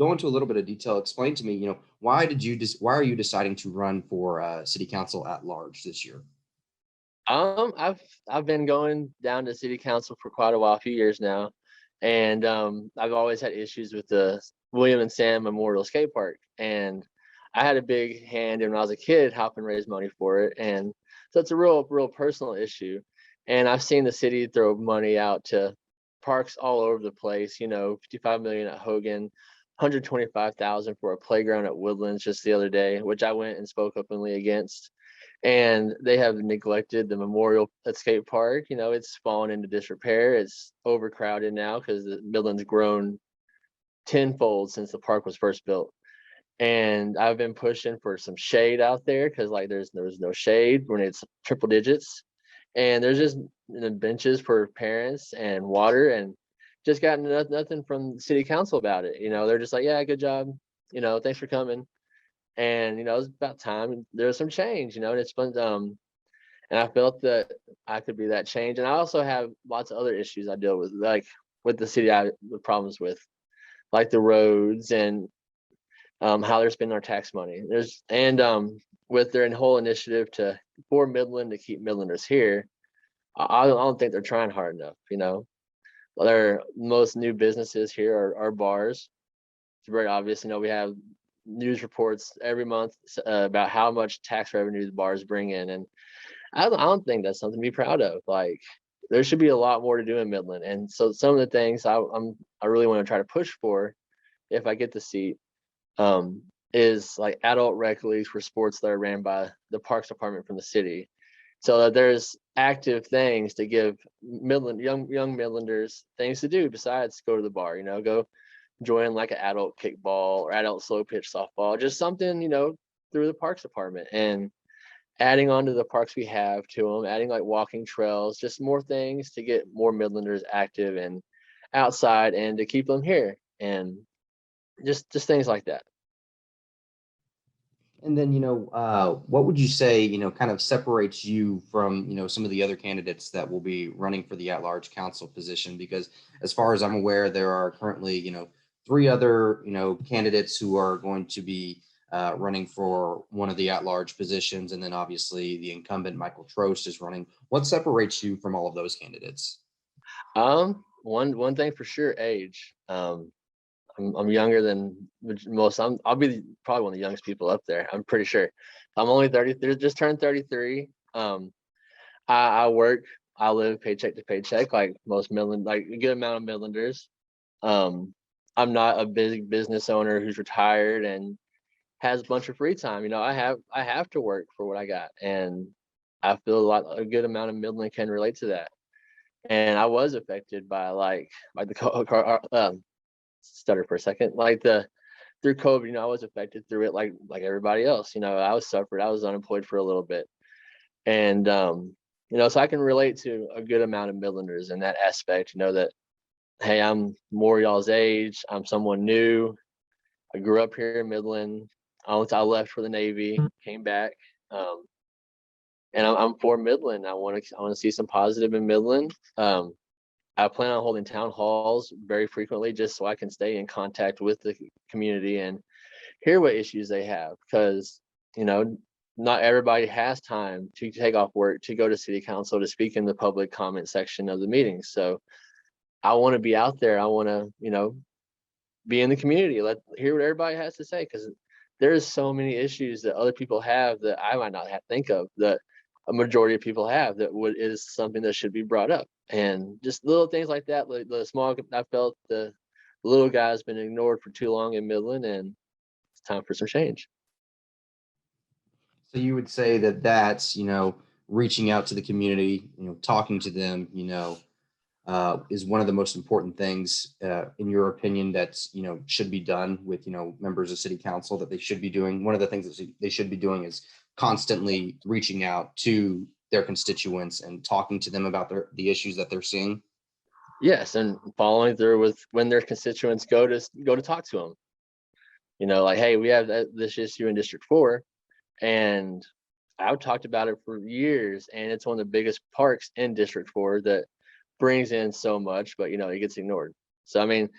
go into a little bit of detail. Explain to me, why are you deciding to run for city council at large this year? I've been going down to city council for quite a while, a few years now, and I've always had issues with the William and Sam Memorial Skate Park, and I had a big hand in when I was a kid helping raise money for it, and so it's a real personal issue. And I've seen the city throw money out to parks all over the place. 55 million at Hogan, 125,000 for a playground at Woodlands just the other day, which I went and spoke openly against. And they have neglected the memorial skate park. It's fallen into disrepair. It's overcrowded now because the Midland's grown tenfold since the park was first built. And I've been pushing for some shade out there because like there's no shade when it's triple digits, and there's just benches for parents and water, and just gotten nothing from the city council about it. They're just like, yeah, good job, thanks for coming. And it's about time there's some change, and it's fun. And I felt that I could be that change. And I also have lots of other issues I deal with, like with the city, I have problems with, like the roads and how they're spending our tax money. With their whole initiative for Midland to keep Midlanders here, I don't think they're trying hard enough. Their most new businesses here are bars. It's very obvious. We have news reports every month about how much tax revenue the bars bring in, and I don't think that's something to be proud of. Like, there should be a lot more to do in Midland, and so some of the things I really want to try to push for, if I get the seat, is like adult rec leagues for sports that are ran by the parks department from the city, so that there's active things to give young Midlanders things to do besides go to the bar. Go join like an adult kickball or adult slow pitch softball, just something, through the parks department, and adding on to the parks we have to them, adding like walking trails, just more things to get more Midlanders active and outside and to keep them here, and just things like that. And then, what would you say, kind of separates you from, some of the other candidates that will be running for the at-large council position? Because as far as I'm aware, there are currently, three other, candidates who are going to be running for one of the at-large positions. And then obviously the incumbent, Michael Trost, is running. What separates you from all of those candidates? One thing for sure, age. I'm younger than most. I'll be probably one of the youngest people up there, I'm pretty sure. I'm only 30, just turned 33. I work, I live paycheck to paycheck like most Midland, like a good amount of Midlanders. I'm not a big business owner who's retired and has a bunch of free time. I have to work for what I got, and I feel a good amount of Midland can relate to that. And I was affected by like the stutter for a second, like through COVID. I was affected through it like everybody else. I was unemployed for a little bit, and so I can relate to a good amount of Midlanders in that aspect. That, hey, I'm more y'all's age, I'm someone new, I grew up here in Midland. I left for the Navy, came back, and I'm for Midland. I want to see some positive in Midland. I plan on holding town halls very frequently, just so I can stay in contact with the community and hear what issues they have, because not everybody has time to take off work to go to city council to speak in the public comment section of the meetings. So I want to be out there. I want to be in the community, hear what everybody has to say, because there's so many issues that other people have that I might not think of, that a majority of people have, that is something that should be brought up. And just little things like that, like the small, I felt the little guy's been ignored for too long in Midland, and it's time for some change. So you would say that that's, reaching out to the community, talking to them, is one of the most important things, in your opinion, that's, should be done with, members of city council, that they should be doing. One of the things that they should be doing is constantly reaching out to their constituents and talking to them about the issues that they're seeing. Yes, and following through with when their constituents go to talk to them. Like, hey, we have this issue in District 4, and I've talked about it for years, and it's one of the biggest parks in District 4 that brings in so much, but it gets ignored. So I mean,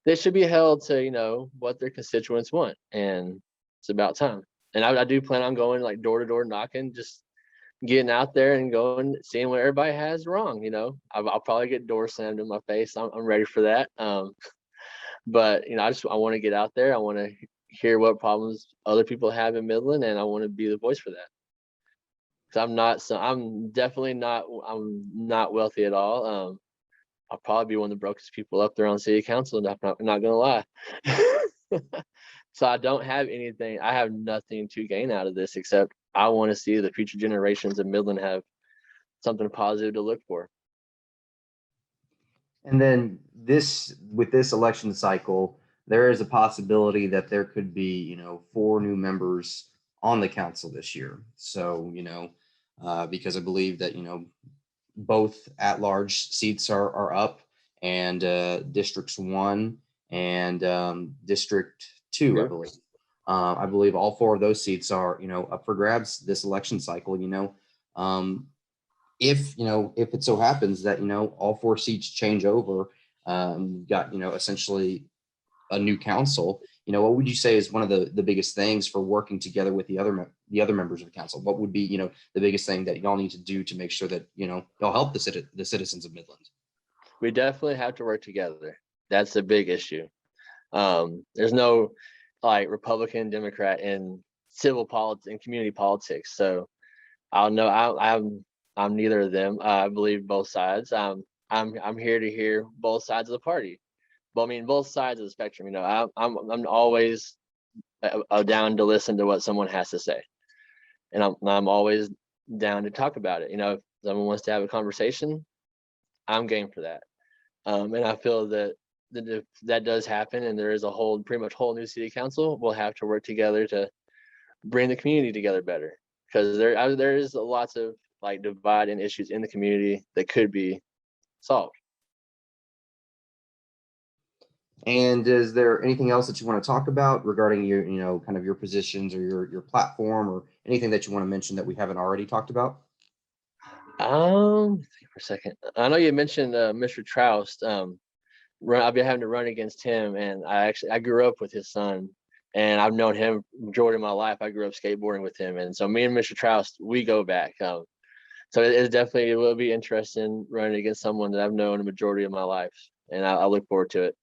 they should be held to, what their constituents want, and it's about time. And I do plan on going like door to door knocking, just getting out there and going, seeing what everybody has wrong. I'll probably get door slammed in my face. I'm ready for that. But I want to get out there. I want to hear what problems other people have in Midland, and I want to be the voice for that. Because I'm not wealthy at all. I'll probably be one of the brokest people up there on city council, and I'm not gonna lie. So I don't have anything. I have nothing to gain out of this, except I want to see the future generations of Midland have something positive to look for. And then with this election cycle, there is a possibility that there could be, 4 new members on the council this year. So, because I believe that, both at-large seats are up, and districts 1 and district 2, I believe. I believe all 4 of those seats are, up for grabs this election cycle. If it so happens that all 4 seats change over, we've got essentially a new council. What would you say is one of the biggest things for working together with the other members of the council? What would be the biggest thing that y'all need to do to make sure that y'all help the citizens of Midland? We definitely have to work together. That's a big issue. There's no like Republican, Democrat in civil politics and community politics. So I'm neither of them. I believe both sides. I'm here to hear both sides of the party. But I mean, both sides of the spectrum. I'm always down to listen to what someone has to say, and I'm always down to talk about it. If someone wants to have a conversation, I'm game for that. And I feel that if that does happen, and there is pretty much whole new city council, we'll have to work together to bring the community together better, because there is lots of like divide and issues in the community that could be solved. And is there anything else that you want to talk about regarding your, kind of your positions or your platform, or anything that you want to mention that we haven't already talked about? Think for a second. I know you mentioned Mr. Troust. I've been having to run against him, and I grew up with his son, and I've known him majority of my life. I grew up skateboarding with him, and so me and Mr. Troust, we go back. So it will be interesting running against someone that I've known a majority of my life, and I look forward to it.